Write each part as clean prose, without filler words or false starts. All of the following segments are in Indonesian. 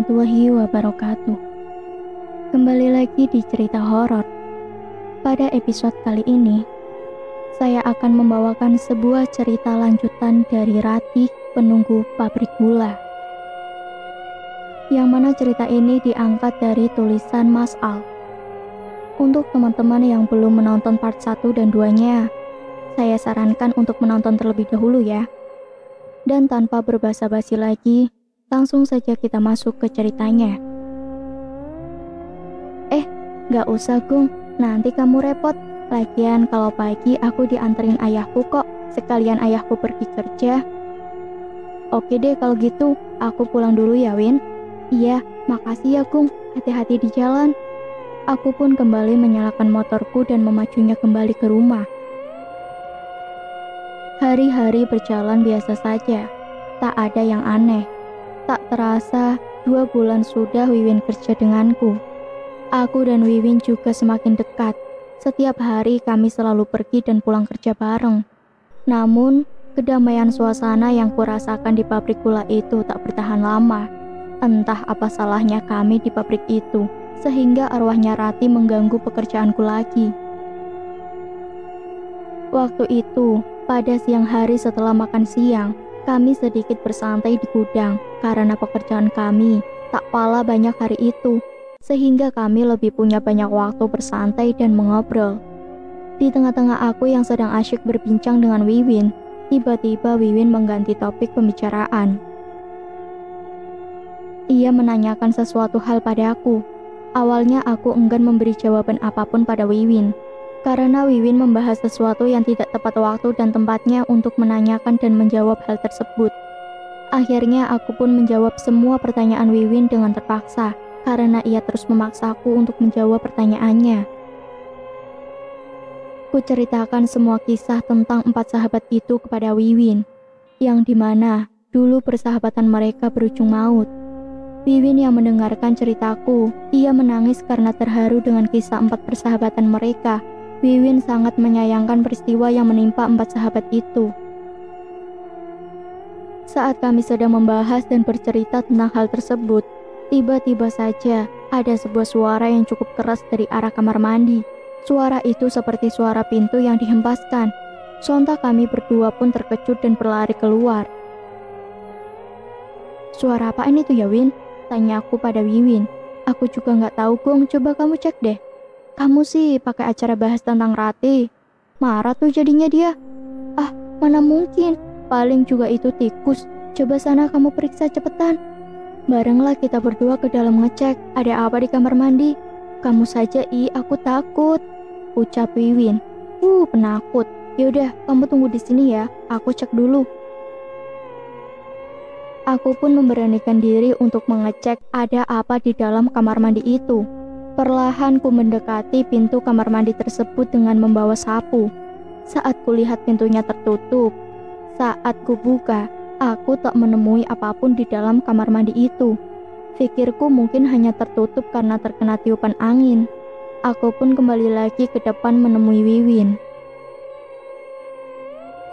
warahmatullahi wabarakatuh. Kembali lagi di cerita horor. Pada episode kali ini, saya akan membawakan sebuah cerita lanjutan dari Ratih, penunggu pabrik gula. Yang mana cerita ini diangkat dari tulisan Mas Al. Untuk teman-teman yang belum menonton part 1 dan 2-nya, saya sarankan untuk menonton terlebih dahulu ya. Dan tanpa berbasa-basi lagi, langsung saja kita masuk ke ceritanya. Gak usah Gung, nanti kamu repot. Lagian kalau pagi aku dianterin ayahku kok, sekalian ayahku pergi kerja. Oke deh kalau gitu, aku pulang dulu ya Win. Iya, makasih ya Gung, hati-hati di jalan. Aku pun kembali menyalakan motorku dan memacunya kembali ke rumah. Hari-hari berjalan biasa saja, tak ada yang aneh. Tak terasa, 2 bulan sudah Wiwin kerja denganku. Aku dan Wiwin juga semakin dekat. Setiap hari kami selalu pergi dan pulang kerja bareng. Namun, kedamaian suasana yang kurasakan di pabrik gula itu tak bertahan lama. Entah apa salahnya kami di pabrik itu, sehingga arwahnya Rati mengganggu pekerjaanku lagi. Waktu itu, pada siang hari setelah makan siang, kami sedikit bersantai di gudang karena pekerjaan kami tak pala banyak hari itu, sehingga kami lebih punya banyak waktu bersantai dan mengobrol. Di tengah-tengah aku yang sedang asyik berbincang dengan Wiwin, tiba-tiba Wiwin mengganti topik pembicaraan. Ia menanyakan sesuatu hal padaku. Awalnya aku enggan memberi jawaban apapun pada Wiwin, karena Wiwin membahas sesuatu yang tidak tepat waktu dan tempatnya untuk menanyakan dan menjawab hal tersebut. Akhirnya aku pun menjawab semua pertanyaan Wiwin dengan terpaksa, karena ia terus memaksaku untuk menjawab pertanyaannya. Ku ceritakan semua kisah tentang 4 sahabat itu kepada Wiwin, yang dimana dulu persahabatan mereka berujung maut. Wiwin yang mendengarkan ceritaku, ia menangis karena terharu dengan kisah 4 persahabatan mereka. Wiwin sangat menyayangkan peristiwa yang menimpa 4 sahabat itu. Saat kami sedang membahas dan bercerita tentang hal tersebut, tiba-tiba saja ada sebuah suara yang cukup keras dari arah kamar mandi. Suara itu seperti suara pintu yang dihempaskan. Sontak kami berdua pun terkejut dan berlari keluar. Suara apaan itu ya Win? Tanya aku pada Wiwin. Aku juga nggak tahu Gung, coba kamu cek deh. Kamu sih pakai acara bahas tentang Rati. Marah tuh jadinya dia. Ah, mana mungkin. Paling juga itu tikus. Coba sana kamu periksa cepetan. Barenglah kita berdua ke dalam ngecek. Ada apa di kamar mandi? Kamu saja aku takut. Ucap Wiwin. Penakut. Yaudah, kamu tunggu di sini ya. Aku cek dulu. Aku pun memberanikan diri untuk mengecek ada apa di dalam kamar mandi itu. Perlahan ku mendekati pintu kamar mandi tersebut dengan membawa sapu. Saat kulihat pintunya tertutup, saat ku buka, aku tak menemui apapun di dalam kamar mandi itu. Pikirku mungkin hanya tertutup karena terkena tiupan angin. Aku pun kembali lagi ke depan menemui Wiwin.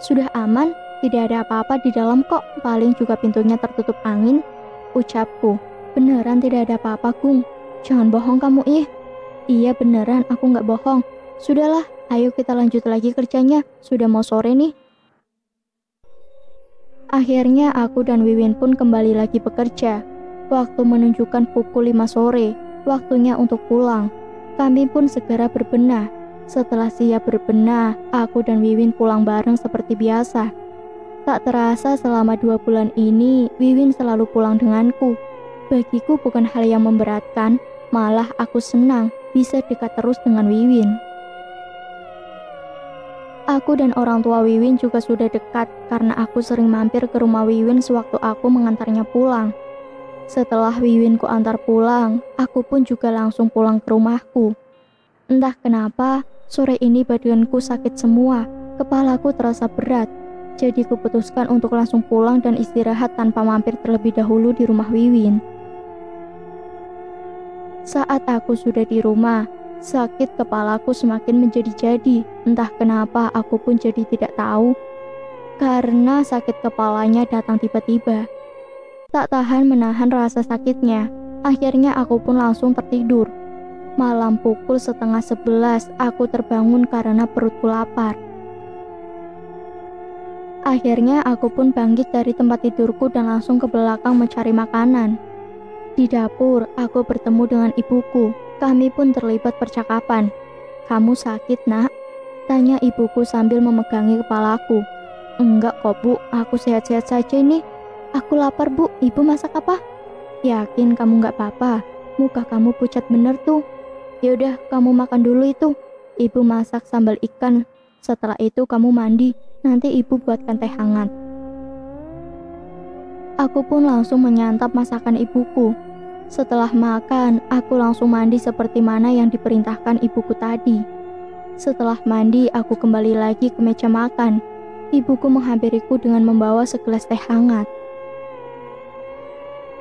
Sudah aman, tidak ada apa-apa di dalam kok, paling juga pintunya tertutup angin, ucapku. Beneran tidak ada apa-apa Gung. Jangan bohong kamu Iya beneran, aku gak bohong. Sudahlah, ayo kita lanjut lagi kerjanya. Sudah mau sore nih. Akhirnya aku dan Wiwin pun kembali lagi bekerja. Waktu menunjukkan pukul 5 sore, waktunya untuk pulang. Kami pun segera berbenah. Setelah siap berbenah, aku dan Wiwin pulang bareng seperti biasa. Tak terasa selama 2 bulan ini, Wiwin selalu pulang denganku. Bagiku bukan hal yang memberatkan, malah aku senang bisa dekat terus dengan Wiwin. Aku dan orang tua Wiwin juga sudah dekat karena aku sering mampir ke rumah Wiwin sewaktu aku mengantarnya pulang. Setelah Wiwin ku antar pulang, aku pun juga langsung pulang ke rumahku. Entah kenapa, sore ini badanku sakit semua, kepalaku terasa berat. Jadi kuputuskan untuk langsung pulang dan istirahat tanpa mampir terlebih dahulu di rumah Wiwin. Saat aku sudah di rumah, sakit kepalaku semakin menjadi-jadi. Entah kenapa aku pun jadi tidak tahu. Karena sakit kepalanya datang tiba-tiba. Tak tahan menahan rasa sakitnya, Akhirnya aku pun langsung tertidur. Malam pukul 10:30 aku terbangun karena perutku lapar. Akhirnya aku pun bangkit dari tempat tidurku dan langsung ke belakang mencari makanan. Di dapur, aku bertemu dengan ibuku. Kami pun terlibat percakapan. "Kamu sakit, Nak?" tanya ibuku sambil memegangi kepalaku. "Enggak kok, Bu. Aku sehat-sehat saja ini. Aku lapar, Bu. Ibu masak apa?" "Yakin kamu nggak apa-apa? Muka kamu pucat bener tuh." "Yaudah, kamu makan dulu itu. Ibu masak sambal ikan. Setelah itu kamu mandi. Nanti ibu buatkan teh hangat." Aku pun langsung menyantap masakan ibuku. Setelah makan, aku langsung mandi seperti mana yang diperintahkan ibuku tadi. Setelah mandi, aku kembali lagi ke meja makan. Ibuku menghampiriku dengan membawa segelas teh hangat.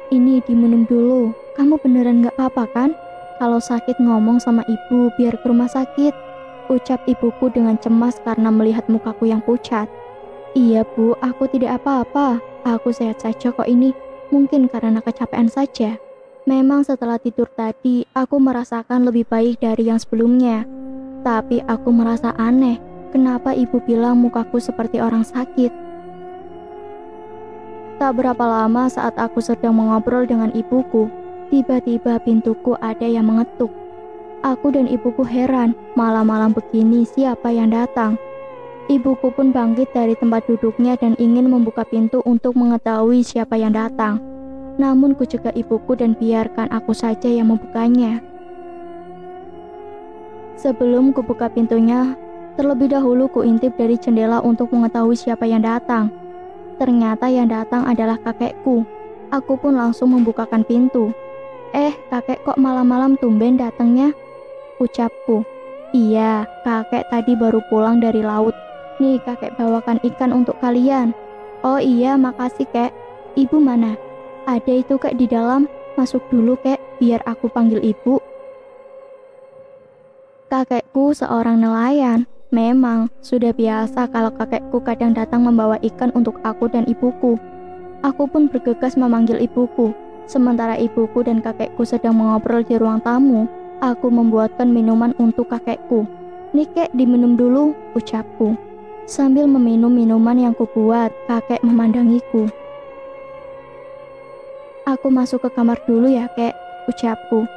"Ini diminum dulu. Kamu beneran gak apa-apa kan? Kalau sakit ngomong sama ibu biar ke rumah sakit," ucap ibuku dengan cemas karena melihat mukaku yang pucat. "Iya Bu, aku tidak apa-apa. Aku sehat saja kok ini. Mungkin karena kecapean saja." Memang setelah tidur tadi, aku merasakan lebih baik dari yang sebelumnya. Tapi aku merasa aneh, kenapa ibu bilang mukaku seperti orang sakit. Tak berapa lama saat aku sedang mengobrol dengan ibuku, tiba-tiba pintuku ada yang mengetuk. Aku dan ibuku heran, malam-malam begini siapa yang datang. Ibuku pun bangkit dari tempat duduknya dan ingin membuka pintu untuk mengetahui siapa yang datang. Namun kucegah ibuku dan biarkan aku saja yang membukanya. Sebelum kubuka pintunya, terlebih dahulu kuintip dari jendela untuk mengetahui siapa yang datang. Ternyata yang datang adalah kakekku. Aku pun langsung membukakan pintu. Kakek kok malam-malam tumben datangnya?" ucapku. "Iya, kakek tadi baru pulang dari laut. Nih kakek bawakan ikan untuk kalian." "Oh iya, makasih kek. Ibu mana?" "Ada itu kek di dalam. Masuk dulu kek, biar aku panggil ibu." Kakekku seorang nelayan. Memang sudah biasa kalau kakekku kadang datang membawa ikan untuk aku dan ibuku. Aku pun bergegas memanggil ibuku. Sementara ibuku dan kakekku sedang mengobrol di ruang tamu, aku membuatkan minuman untuk kakekku. "Nih kek, diminum dulu," ucapku. Sambil meminum minuman yang kubuat, kakek memandangiku. "Aku masuk ke kamar dulu ya kek," ucapku.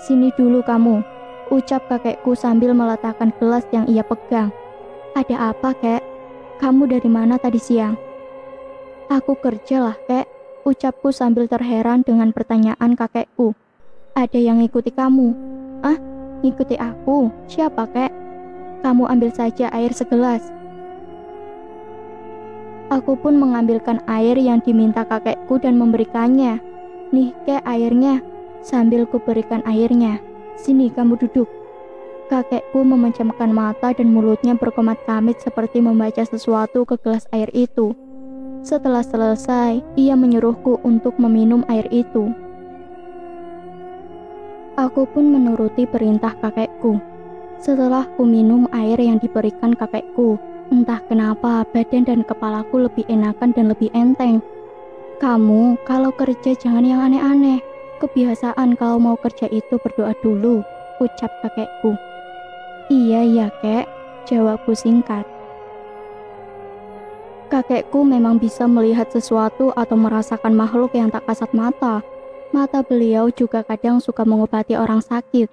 Sini dulu kamu," ucap kakekku sambil meletakkan gelas yang ia pegang. "Ada apa kek? Kamu dari mana tadi siang?" "Aku kerja lah kek," ucapku sambil terheran dengan pertanyaan kakekku. "Ada yang ngikuti kamu?" "Ah, ngikuti aku? Siapa kek?" "Kamu ambil saja air segelas." Aku pun mengambilkan air yang diminta kakekku dan memberikannya. "Nih kek airnya," sambil kuberikan airnya. "Sini kamu duduk." Kakekku memejamkan mata dan mulutnya berkomat-kamit seperti membaca sesuatu ke gelas air itu. Setelah selesai, ia menyuruhku untuk meminum air itu. Aku pun menuruti perintah kakekku. Setelah ku minum air yang diberikan kakekku, entah kenapa badan dan kepalaku lebih enakan dan lebih enteng. "Kamu kalau kerja jangan yang aneh-aneh. Kebiasaan kalau mau kerja itu berdoa dulu," ucap kakekku. Iya kek," jawabku singkat. Kakekku memang bisa melihat sesuatu atau merasakan makhluk yang tak kasat mata. Mata beliau juga kadang suka mengobati orang sakit.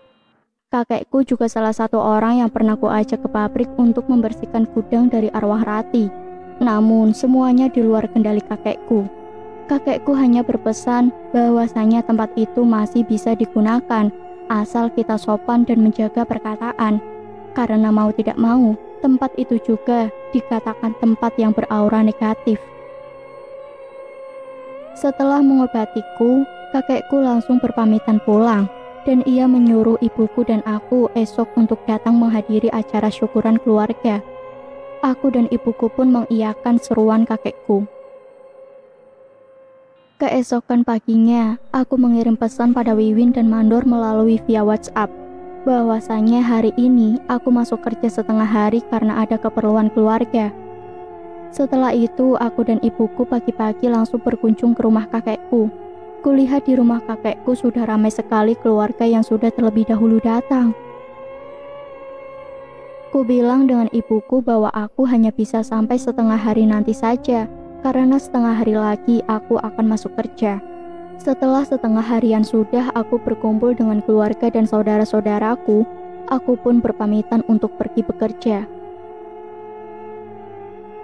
Kakekku juga salah satu orang yang pernah kuajak ke pabrik untuk membersihkan gudang dari arwah rati. Namun semuanya di luar kendali kakekku. Kakekku hanya berpesan bahwasanya tempat itu masih bisa digunakan asal kita sopan dan menjaga perkataan. Karena mau tidak mau, tempat itu juga dikatakan tempat yang beraura negatif. Setelah mengobatiku, kakekku langsung berpamitan pulang, dan ia menyuruh ibuku dan aku esok untuk datang menghadiri acara syukuran keluarga. Aku dan ibuku pun mengiyakan seruan kakekku. Keesokan paginya, aku mengirim pesan pada Wiwin dan Mandor melalui via WhatsApp. Bahwasanya hari ini aku masuk kerja setengah hari karena ada keperluan keluarga. Setelah itu, aku dan ibuku pagi-pagi langsung berkunjung ke rumah kakekku. Kulihat di rumah kakekku sudah ramai sekali keluarga yang sudah terlebih dahulu datang. Ku bilang dengan ibuku bahwa aku hanya bisa sampai setengah hari nanti saja, karena setengah hari lagi aku akan masuk kerja. Setelah setengah harian sudah aku berkumpul dengan keluarga dan saudara-saudaraku, aku pun berpamitan untuk pergi bekerja.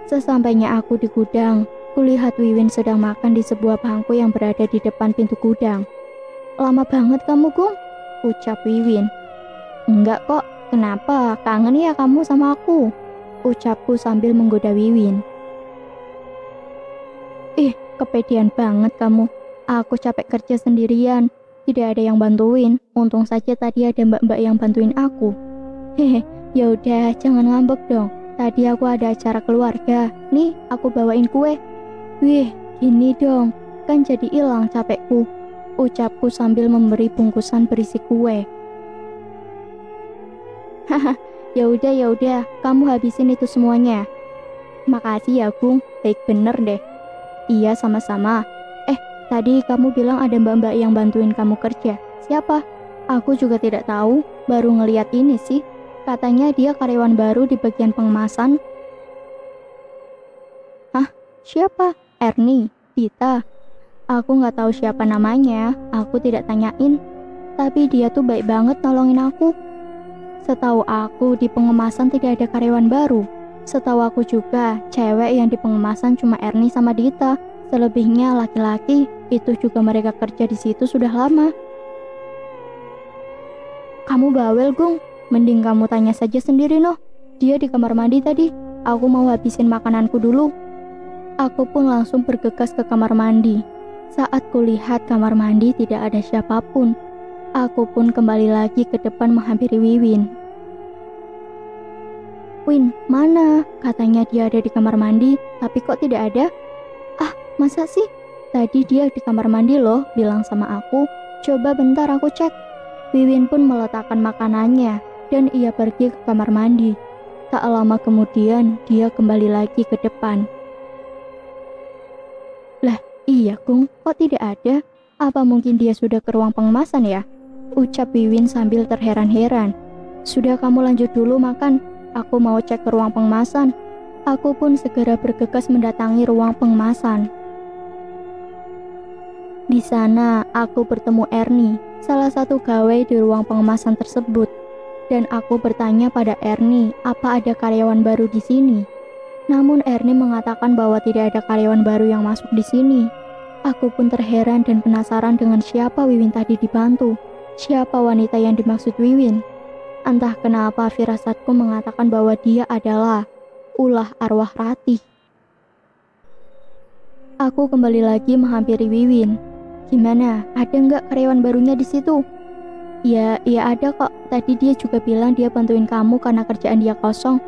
Sesampainya aku di gudang, kulihat Wiwin sedang makan di sebuah bangku yang berada di depan pintu gudang. "Lama banget kamu, Gung?" ucap Wiwin. "Enggak kok, kenapa? Kangen ya kamu sama aku?" ucapku sambil menggoda Wiwin. "Ih, kepedean banget kamu. Aku capek kerja sendirian, tidak ada yang bantuin. Untung saja tadi ada mbak-mbak yang bantuin aku." "Hehe, yaudah jangan ngambek dong. Tadi aku ada acara keluarga. Nih, aku bawain kue." "Wih, gini dong, kan jadi hilang capekku," ucapku sambil memberi bungkusan berisi kue. "Haha, yaudah, kamu habisin itu semuanya." "Makasih ya, Gung, baik bener deh." "Iya, sama-sama. Tadi kamu bilang ada mbak-mbak yang bantuin kamu kerja. Siapa?" "Aku juga tidak tahu, baru ngeliat ini sih. Katanya dia karyawan baru di bagian pengemasan." "Hah? Siapa? Ernie? Dita?" "Aku nggak tahu siapa namanya, aku tidak tanyain. Tapi dia tuh baik banget nolongin aku." "Setahu aku di pengemasan tidak ada karyawan baru. Setahu aku juga, cewek yang di pengemasan cuma Ernie sama Dita. Selebihnya laki-laki, itu juga mereka kerja di situ sudah lama." "Kamu bawel, Gung. Mending kamu tanya saja sendiri noh. Dia di kamar mandi tadi. Aku mau habisin makananku dulu." Aku pun langsung bergegas ke kamar mandi. Saat kulihat kamar mandi tidak ada siapapun, aku pun kembali lagi ke depan menghampiri Wiwin. "Win, mana? Katanya dia ada di kamar mandi, tapi kok tidak ada?" "Ah, masa sih? Tadi dia di kamar mandi loh, bilang sama aku. Coba bentar aku cek." Wiwin pun meletakkan makanannya dan ia pergi ke kamar mandi. Tak lama kemudian dia kembali lagi ke depan. "Lah, iya Gung, kok tidak ada? Apa mungkin dia sudah ke ruang pengemasan ya?" ucap Wiwin sambil terheran-heran. "Sudah, kamu lanjut dulu makan. Aku mau cek ke ruang pengemasan." Aku pun segera bergegas mendatangi ruang pengemasan. Di sana, aku bertemu Ernie, salah satu gawai di ruang pengemasan tersebut. Dan aku bertanya pada Ernie, apa ada karyawan baru di sini? Namun Ernie mengatakan bahwa tidak ada karyawan baru yang masuk di sini. Aku pun terheran dan penasaran dengan siapa Wiwin tadi dibantu. Siapa wanita yang dimaksud Wiwin? Entah kenapa firasatku mengatakan bahwa dia adalah ulah arwah Ratih. Aku kembali lagi menghampiri Wiwin. "Gimana? Ada nggak karyawan barunya di situ?" "Ya, iya ada kok. Tadi dia juga bilang dia bantuin kamu karena kerjaan dia kosong."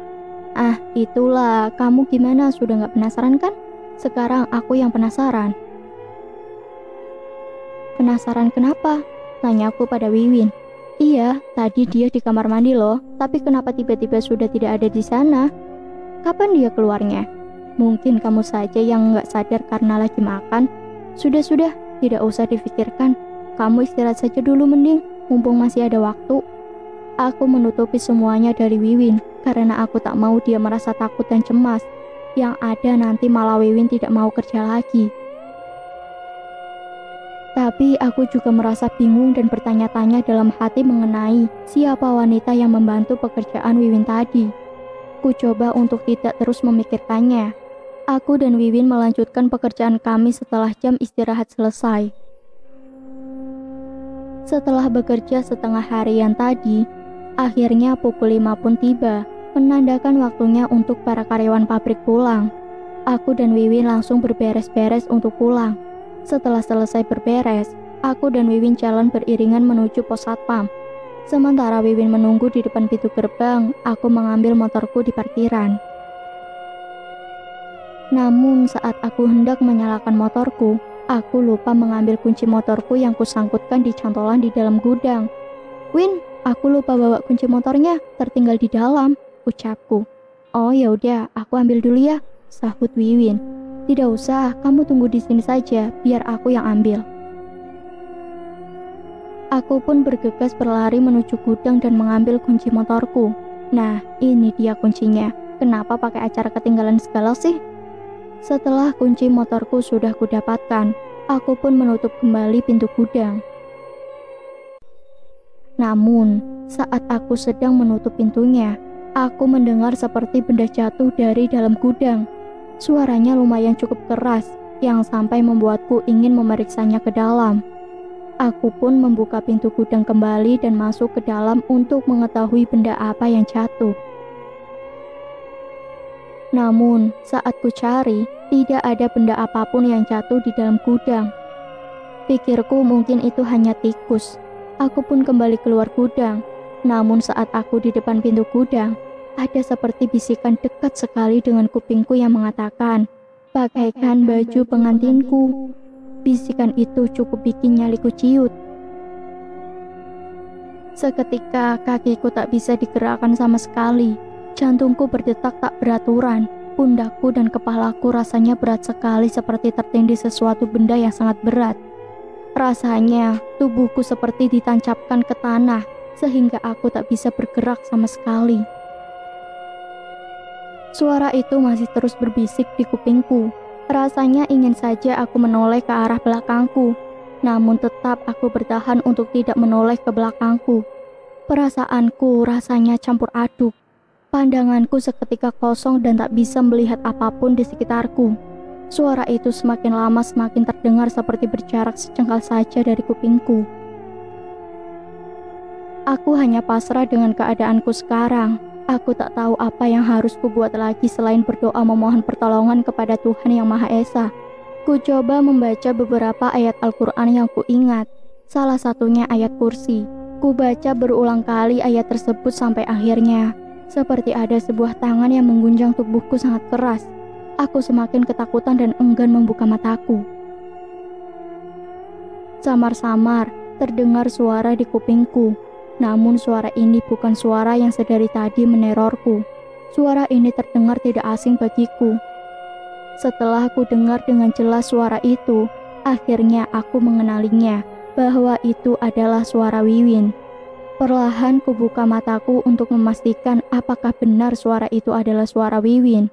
"Ah, itulah. Kamu gimana? Sudah nggak penasaran kan? Sekarang aku yang penasaran." "Penasaran kenapa?" tanyaku pada Wiwin. "Iya, tadi dia di kamar mandi loh. Tapi kenapa tiba-tiba sudah tidak ada di sana? Kapan dia keluarnya? Mungkin kamu saja yang nggak sadar karena lagi makan." Sudah, tidak usah difikirkan. Kamu istirahat saja dulu mending, mumpung masih ada waktu." Aku menutupi semuanya dari Wiwin, karena aku tak mau dia merasa takut dan cemas. Yang ada nanti malah Wiwin tidak mau kerja lagi. Tapi aku juga merasa bingung dan bertanya-tanya dalam hati mengenai siapa wanita yang membantu pekerjaan Wiwin tadi. Ku coba untuk tidak terus memikirkannya. Aku dan Wiwin melanjutkan pekerjaan kami setelah jam istirahat selesai. Setelah bekerja setengah harian tadi, akhirnya pukul 5 pun tiba, menandakan waktunya untuk para karyawan pabrik pulang. Aku dan Wiwin langsung berberes-beres untuk pulang. Setelah selesai berberes, aku dan Wiwin jalan beriringan menuju pos satpam. Sementara Wiwin menunggu di depan pintu gerbang, aku mengambil motorku di parkiran. Namun saat aku hendak menyalakan motorku, aku lupa mengambil kunci motorku yang kusangkutkan di cantolan di dalam gudang. "Win, aku lupa bawa kunci motornya, tertinggal di dalam," ucapku. "Oh ya udah, aku ambil dulu ya," sahut Wiwin. "Tidak usah, kamu tunggu di sini saja, biar aku yang ambil." Aku pun bergegas berlari menuju gudang dan mengambil kunci motorku. Nah, ini dia kuncinya. Kenapa pakai acara ketinggalan segala sih? Setelah kunci motorku sudah kudapatkan, aku pun menutup kembali pintu gudang. Namun, saat aku sedang menutup pintunya, aku mendengar seperti benda jatuh dari dalam gudang. Suaranya lumayan cukup keras, yang sampai membuatku ingin memeriksanya ke dalam. Aku pun membuka pintu gudang kembali dan masuk ke dalam untuk mengetahui benda apa yang jatuh. Namun, saat ku cari, tidak ada benda apapun yang jatuh di dalam gudang. Pikirku mungkin itu hanya tikus. Aku pun kembali keluar gudang. Namun saat aku di depan pintu gudang, ada seperti bisikan dekat sekali dengan kupingku yang mengatakan, "Pakaikan baju pengantinku." Bisikan itu cukup bikin nyaliku ciut. Seketika kakiku tak bisa digerakkan sama sekali. Jantungku berdetak tak beraturan. Pundakku dan kepalaku rasanya berat sekali seperti tertindih sesuatu benda yang sangat berat. Rasanya tubuhku seperti ditancapkan ke tanah sehingga aku tak bisa bergerak sama sekali. Suara itu masih terus berbisik di kupingku. Rasanya ingin saja aku menoleh ke arah belakangku, namun tetap aku bertahan untuk tidak menoleh ke belakangku. Perasaanku rasanya campur aduk. Pandanganku seketika kosong dan tak bisa melihat apapun di sekitarku. Suara itu semakin lama semakin terdengar seperti berjarak sejengkal saja dari kupingku. Aku hanya pasrah dengan keadaanku sekarang. Aku tak tahu apa yang harus kubuat lagi selain berdoa memohon pertolongan kepada Tuhan Yang Maha Esa. Ku coba membaca beberapa ayat Al-Quran yang kuingat. Salah satunya ayat kursi. Ku baca berulang kali ayat tersebut sampai akhirnya. Seperti ada sebuah tangan yang mengguncang tubuhku sangat keras. Aku semakin ketakutan dan enggan membuka mataku. Samar-samar terdengar suara di kupingku. Namun suara ini bukan suara yang sedari tadi menerorku. Suara ini terdengar tidak asing bagiku. Setelah aku dengar dengan jelas suara itu, akhirnya aku mengenalinya, bahwa itu adalah suara Wiwin. Perlahan ku buka mataku untuk memastikan apakah benar suara itu adalah suara Wiwin.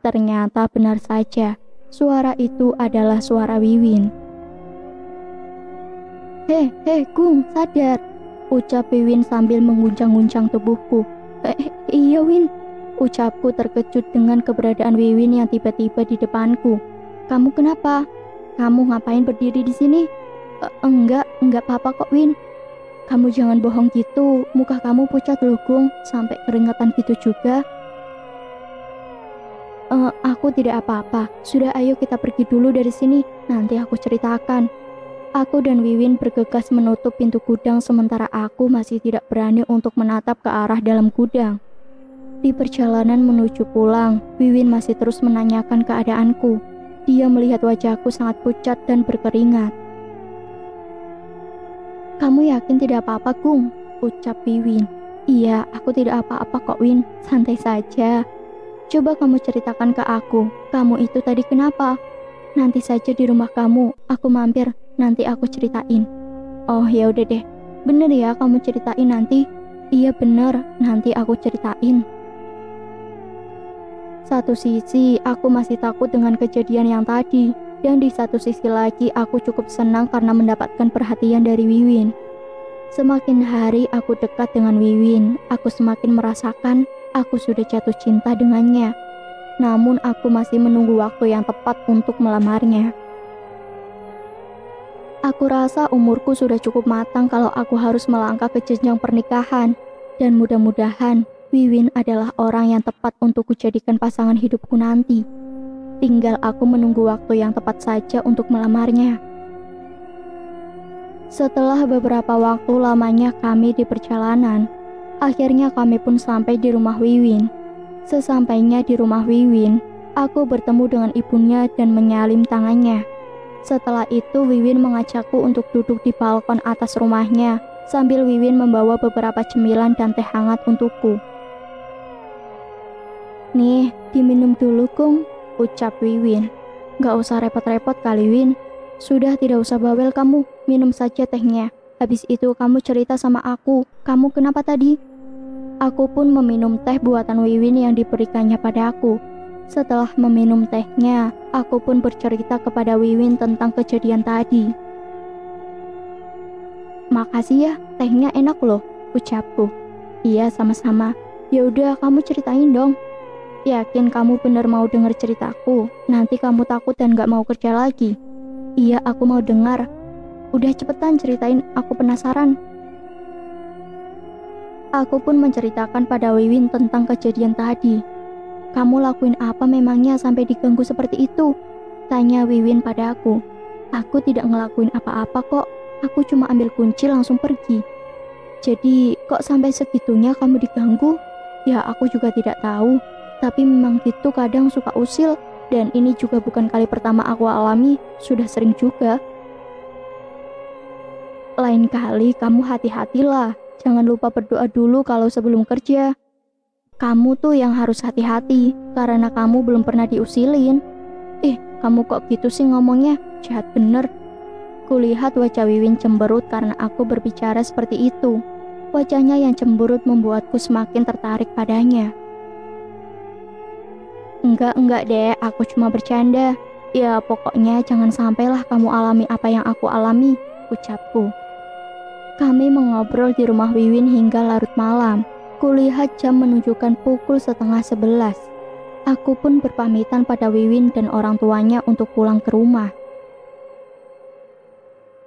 Ternyata benar saja, suara itu adalah suara Wiwin. Hei, Gung, sadar, ucap Wiwin sambil mengguncang-guncang tubuhku. Iya, Win, ucapku terkejut dengan keberadaan Wiwin yang tiba-tiba di depanku. Kamu kenapa? Kamu ngapain berdiri di sini? Enggak apa-apa kok, Win. Kamu jangan bohong gitu, muka kamu pucat loh, Gung, sampai keringetan gitu juga. Aku tidak apa-apa. Sudah, ayo kita pergi dulu dari sini, nanti aku ceritakan. Aku dan Wiwin bergegas menutup pintu gudang sementara aku masih tidak berani untuk menatap ke arah dalam gudang. Di perjalanan menuju pulang, Wiwin masih terus menanyakan keadaanku. Dia melihat wajahku sangat pucat dan berkeringat. Kamu yakin tidak apa-apa, Gung? Ucap Wiwin. Iya, aku tidak apa-apa kok, Win. Santai saja. Coba kamu ceritakan ke aku, kamu itu tadi kenapa? Nanti saja di rumah kamu, aku mampir, nanti aku ceritain. Oh ya udah deh, bener ya kamu ceritain nanti? Iya bener, nanti aku ceritain. Satu sisi, aku masih takut dengan kejadian yang tadi. Dan di satu sisi lagi aku cukup senang karena mendapatkan perhatian dari Wiwin. Semakin hari aku dekat dengan Wiwin, aku semakin merasakan aku sudah jatuh cinta dengannya. Namun aku masih menunggu waktu yang tepat untuk melamarnya. Aku rasa umurku sudah cukup matang kalau aku harus melangkah ke jenjang pernikahan. Dan mudah-mudahan Wiwin adalah orang yang tepat untuk kujadikan pasangan hidupku nanti. Tinggal aku menunggu waktu yang tepat saja untuk melamarnya. Setelah beberapa waktu lamanya kami di perjalanan, akhirnya kami pun sampai di rumah Wiwin. Sesampainya di rumah Wiwin, aku bertemu dengan ibunya dan menyalin tangannya. Setelah itu Wiwin mengajakku untuk duduk di balkon atas rumahnya, sambil Wiwin membawa beberapa cemilan dan teh hangat untukku. Nih, diminum dulu, Gung, ucap Wiwin. Gak usah repot-repot kali, Win. Sudah, tidak usah bawel kamu, minum saja tehnya. Habis itu kamu cerita sama aku, kamu kenapa tadi? Aku pun meminum teh buatan Wiwin yang diberikannya padaku. Setelah meminum tehnya, aku pun bercerita kepada Wiwin tentang kejadian tadi. Makasih ya, tehnya enak loh, ucapku. Iya, sama-sama. Ya udah, kamu ceritain dong. Yakin kamu bener mau denger ceritaku? Nanti kamu takut dan gak mau kerja lagi. Iya, aku mau dengar. Udah cepetan ceritain, aku penasaran. Aku pun menceritakan pada Wiwin tentang kejadian tadi. Kamu lakuin apa memangnya sampai diganggu seperti itu? Tanya Wiwin padaku. Aku tidak ngelakuin apa-apa kok. Aku cuma ambil kunci langsung pergi. Jadi kok sampai segitunya kamu diganggu? Ya aku juga tidak tahu. Tapi memang gitu kadang suka usil. Dan ini juga bukan kali pertama aku alami. Sudah sering juga. Lain kali kamu hati-hatilah. Jangan lupa berdoa dulu kalau sebelum kerja. Kamu tuh yang harus hati-hati, karena kamu belum pernah diusilin. Kamu kok gitu sih ngomongnya? Jahat bener. Kulihat wajah Wiwin cemberut karena aku berbicara seperti itu. Wajahnya yang cemberut membuatku semakin tertarik padanya. Enggak deh, aku cuma bercanda. Ya pokoknya jangan sampailah kamu alami apa yang aku alami, ucapku. Kami mengobrol di rumah Wiwin hingga larut malam. Kulihat jam menunjukkan pukul 10:30. Aku pun berpamitan pada Wiwin dan orang tuanya untuk pulang ke rumah.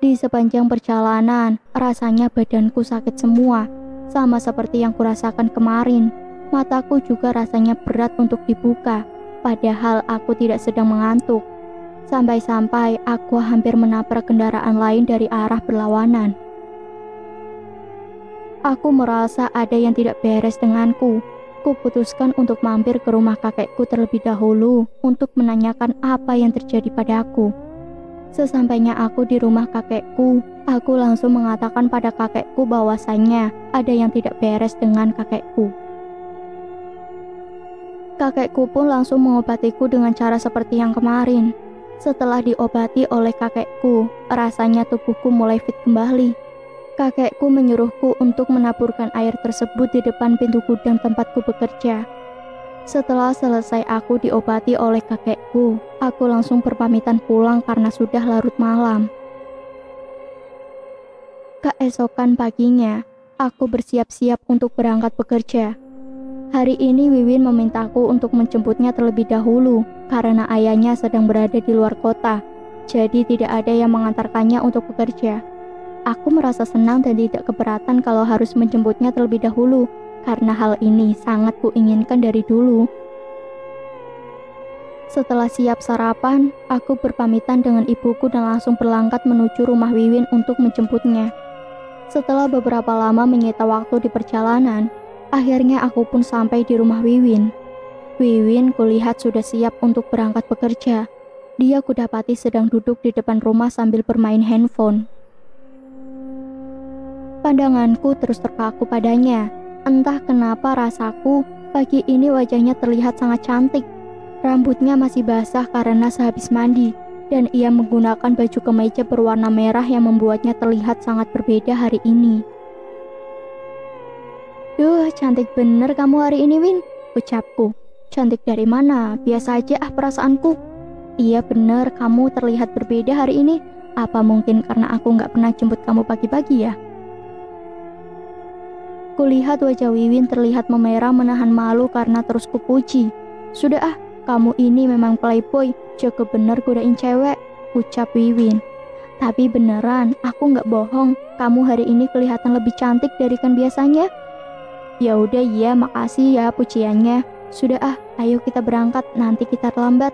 Di sepanjang perjalanan, rasanya badanku sakit semua, sama seperti yang kurasakan kemarin. Mataku juga rasanya berat untuk dibuka, padahal aku tidak sedang mengantuk. Sampai-sampai aku hampir menabrak kendaraan lain dari arah berlawanan. Aku merasa ada yang tidak beres denganku. Kuputuskan untuk mampir ke rumah kakekku terlebih dahulu untuk menanyakan apa yang terjadi padaku. Sesampainya aku di rumah kakekku, aku langsung mengatakan pada kakekku bahwasannya ada yang tidak beres dengan kakekku. Kakekku pun langsung mengobatiku dengan cara seperti yang kemarin. Setelah diobati oleh kakekku, rasanya tubuhku mulai fit kembali. Kakekku menyuruhku untuk menaburkan air tersebut di depan pintu gudang tempatku bekerja. Setelah selesai aku diobati oleh kakekku, aku langsung berpamitan pulang karena sudah larut malam. Keesokan paginya, aku bersiap-siap untuk berangkat bekerja. Hari ini Wiwin memintaku untuk menjemputnya terlebih dahulu karena ayahnya sedang berada di luar kota, jadi tidak ada yang mengantarkannya untuk bekerja. Aku merasa senang dan tidak keberatan kalau harus menjemputnya terlebih dahulu, karena hal ini sangat kuinginkan dari dulu. Setelah siap sarapan, aku berpamitan dengan ibuku dan langsung berangkat menuju rumah Wiwin untuk menjemputnya. Setelah beberapa lama menyita waktu di perjalanan, akhirnya aku pun sampai di rumah Wiwin. Wiwin kulihat sudah siap untuk berangkat bekerja. Dia kudapati sedang duduk di depan rumah sambil bermain handphone. Pandanganku terus terpaku padanya. Entah kenapa rasaku, pagi ini wajahnya terlihat sangat cantik. Rambutnya masih basah karena sehabis mandi, dan ia menggunakan baju kemeja berwarna merah yang membuatnya terlihat sangat berbeda hari ini. Duh, cantik bener kamu hari ini, Win, ucapku. Cantik dari mana? Biasa aja perasaanku. Iya bener, kamu terlihat berbeda hari ini. Apa mungkin karena aku gak pernah jemput kamu pagi-pagi ya? Kulihat wajah Wiwin terlihat memerah menahan malu karena terus kupuji. Sudah kamu ini memang playboy, jago bener godain cewek, ucap Wiwin. Tapi beneran, aku gak bohong, kamu hari ini kelihatan lebih cantik dari kan biasanya. Ya udah iya, makasih ya pujiannya. Sudah ayo kita berangkat, nanti kita terlambat.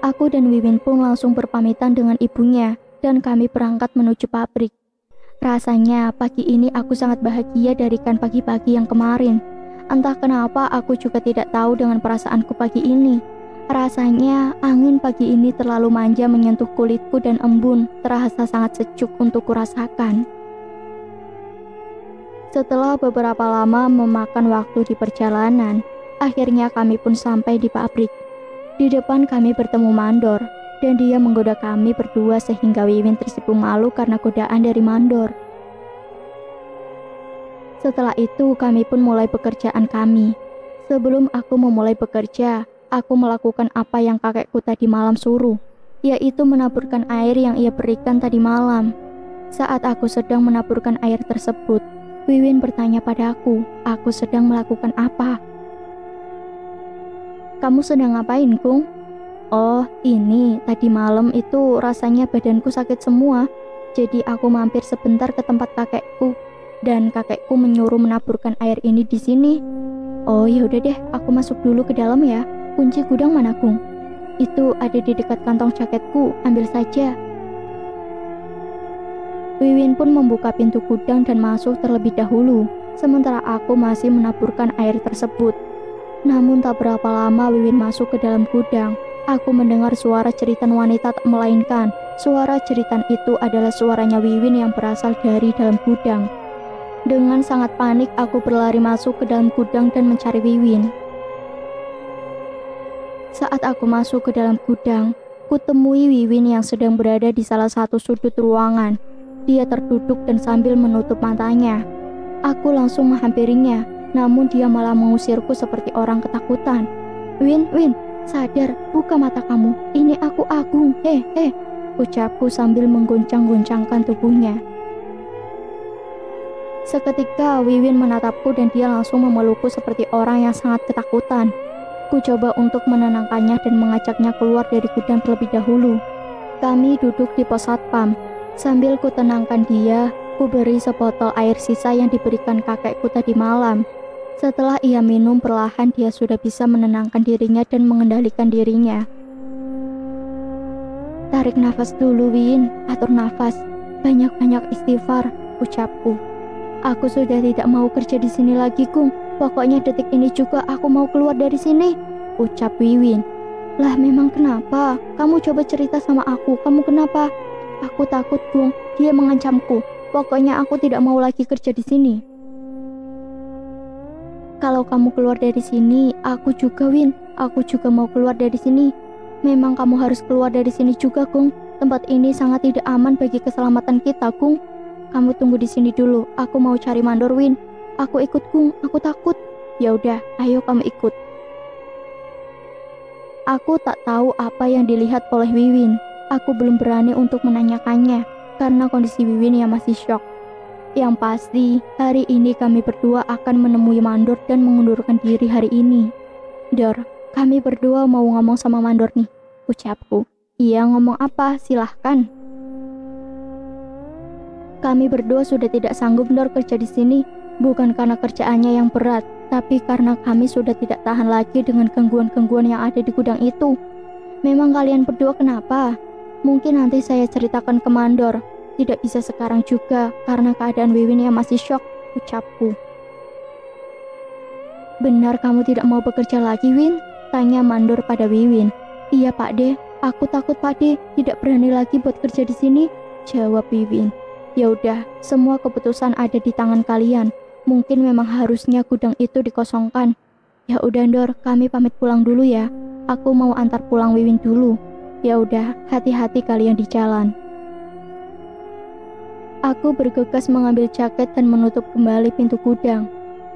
Aku dan Wiwin pun langsung berpamitan dengan ibunya, dan kami berangkat menuju pabrik. Rasanya pagi ini aku sangat bahagia darikan pagi-pagi yang kemarin. Entah kenapa aku juga tidak tahu dengan perasaanku pagi ini. Rasanya angin pagi ini terlalu manja menyentuh kulitku dan embun, terasa sangat sejuk untuk kurasakan. Setelah beberapa lama memakan waktu di perjalanan, akhirnya kami pun sampai di pabrik. Di depan kami bertemu mandor. dan dia menggoda kami berdua sehingga Wiwin tersipu malu karena godaan dari mandor. Setelah itu kami pun mulai pekerjaan kami. Sebelum aku memulai bekerja, aku melakukan apa yang kakekku tadi malam suruh, yaitu menaburkan air yang ia berikan tadi malam. Saat aku sedang menaburkan air tersebut, Wiwin bertanya padaku, aku sedang melakukan apa? Kamu sedang ngapain, Kung? Oh, ini tadi malam itu rasanya badanku sakit semua, jadi aku mampir sebentar ke tempat kakekku, dan kakekku menyuruh menaburkan air ini di sini. Oh, ya udah deh, aku masuk dulu ke dalam ya. Kunci gudang mana, Kung? Itu ada di dekat kantong jaketku, ambil saja. Wiwin pun membuka pintu gudang dan masuk terlebih dahulu, sementara aku masih menaburkan air tersebut. Namun tak berapa lama Wiwin masuk ke dalam gudang, aku mendengar suara jeritan wanita tak melainkan. Suara jeritan itu adalah suaranya Wiwin yang berasal dari dalam gudang. Dengan sangat panik, aku berlari masuk ke dalam gudang dan mencari Wiwin. Saat aku masuk ke dalam gudang, kutemui Wiwin yang sedang berada di salah satu sudut ruangan. Dia terduduk dan sambil menutup matanya. Aku langsung menghampirinya, namun dia malah mengusirku seperti orang ketakutan. Win, sadar, buka mata kamu. Ini aku Agung. Ucapku sambil menggoncang-goncangkan tubuhnya. Seketika Wiwin menatapku dan dia langsung memelukku seperti orang yang sangat ketakutan. Ku coba untuk menenangkannya dan mengajaknya keluar dari gudang terlebih dahulu. Kami duduk di pos satpam. Sambil ku tenangkan dia, ku beri sebotol air sisa yang diberikan kakekku tadi malam. Setelah ia minum, perlahan dia sudah bisa menenangkan dirinya dan mengendalikan dirinya. Tarik nafas dulu, Win. Atur nafas. Banyak-banyak istighfar, ucapku. Aku sudah tidak mau kerja di sini lagi, Kung. Pokoknya detik ini juga aku mau keluar dari sini, ucap Wiwin. Lah memang kenapa? Kamu coba cerita sama aku, kamu kenapa? Aku takut, Kung. Dia mengancamku. Pokoknya aku tidak mau lagi kerja di sini. Kalau kamu keluar dari sini, aku juga, Win. Aku juga mau keluar dari sini. Memang kamu harus keluar dari sini juga, Kung. Tempat ini sangat tidak aman bagi keselamatan kita, Kung. Kamu tunggu di sini dulu. Aku mau cari mandor, Win. Aku ikut, Kung. Aku takut. Ya udah, ayo kamu ikut. Aku tak tahu apa yang dilihat oleh Wiwin. Aku belum berani untuk menanyakannya karena kondisi Wiwin yang masih syok. Yang pasti, hari ini kami berdua akan menemui mandor dan mengundurkan diri hari ini. Dor, kami berdua mau ngomong sama mandor nih, ucapku. Iya, ngomong apa? Silahkan. Kami berdua sudah tidak sanggup Dor kerja di sini, bukan karena kerjaannya yang berat, tapi karena kami sudah tidak tahan lagi dengan gangguan-gangguan yang ada di gudang itu. Memang kalian berdua kenapa? Mungkin nanti saya ceritakan ke mandor. Tidak bisa sekarang juga karena keadaan Wiwin yang masih syok, ucapku. Benar kamu tidak mau bekerja lagi, Win? Tanya mandor pada Wiwin. Iya, Pak De. Aku takut, Pak De, tidak berani lagi buat kerja di sini, jawab Wiwin. Ya udah, semua keputusan ada di tangan kalian. Mungkin memang harusnya gudang itu dikosongkan. Ya udah, Dor, kami pamit pulang dulu ya. Aku mau antar pulang Wiwin dulu. Ya udah, hati-hati kalian di jalan. Aku bergegas mengambil jaket dan menutup kembali pintu gudang.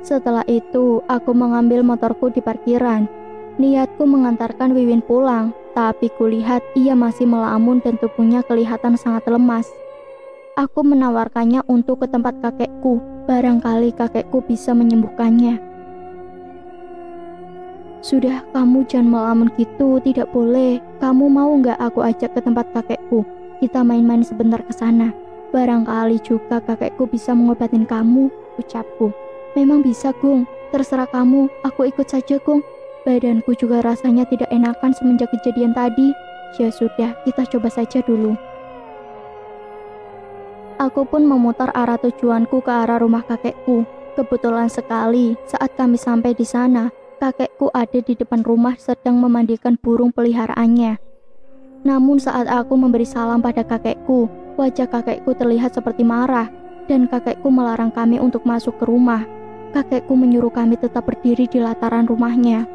Setelah itu, aku mengambil motorku di parkiran. Niatku mengantarkan Wiwin pulang, tapi kulihat ia masih melamun dan tubuhnya kelihatan sangat lemas. Aku menawarkannya untuk ke tempat kakekku, barangkali kakekku bisa menyembuhkannya. Sudah, kamu jangan melamun gitu, tidak boleh. Kamu mau nggak aku ajak ke tempat kakekku? Kita main-main sebentar ke sana. Barangkali juga kakekku bisa mengobatin kamu, ucapku. Memang bisa, Gung. Terserah kamu, aku ikut saja, Gung. Badanku juga rasanya tidak enakan semenjak kejadian tadi. Ya sudah, kita coba saja dulu. Aku pun memutar arah tujuanku ke arah rumah kakekku. Kebetulan sekali, saat kami sampai di sana, kakekku ada di depan rumah sedang memandikan burung peliharaannya. Namun saat aku memberi salam pada kakekku, wajah kakekku terlihat seperti marah, dan kakekku melarang kami untuk masuk ke rumah. Kakekku menyuruh kami tetap berdiri di lataran rumahnya.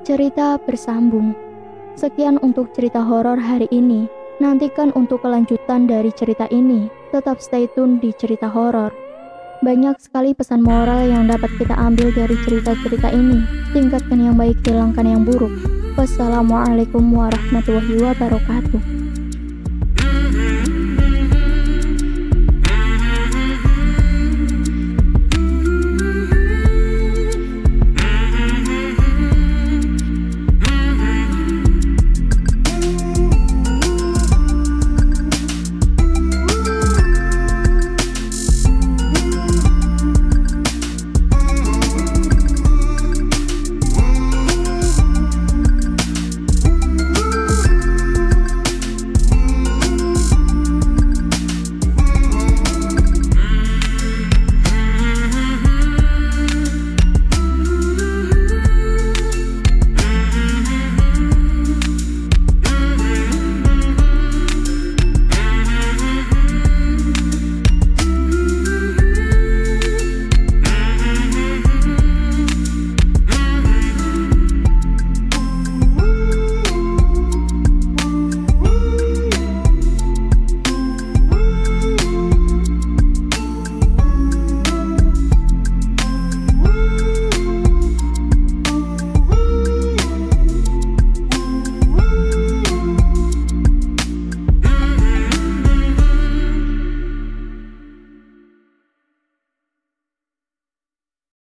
Cerita bersambung. Sekian untuk cerita horor hari ini. Nantikan untuk kelanjutan dari cerita ini. Tetap stay tune di cerita horor. Banyak sekali pesan moral yang dapat kita ambil dari cerita-cerita ini. Tingkatkan yang baik, hilangkan yang buruk. Wassalamualaikum warahmatullahi wabarakatuh.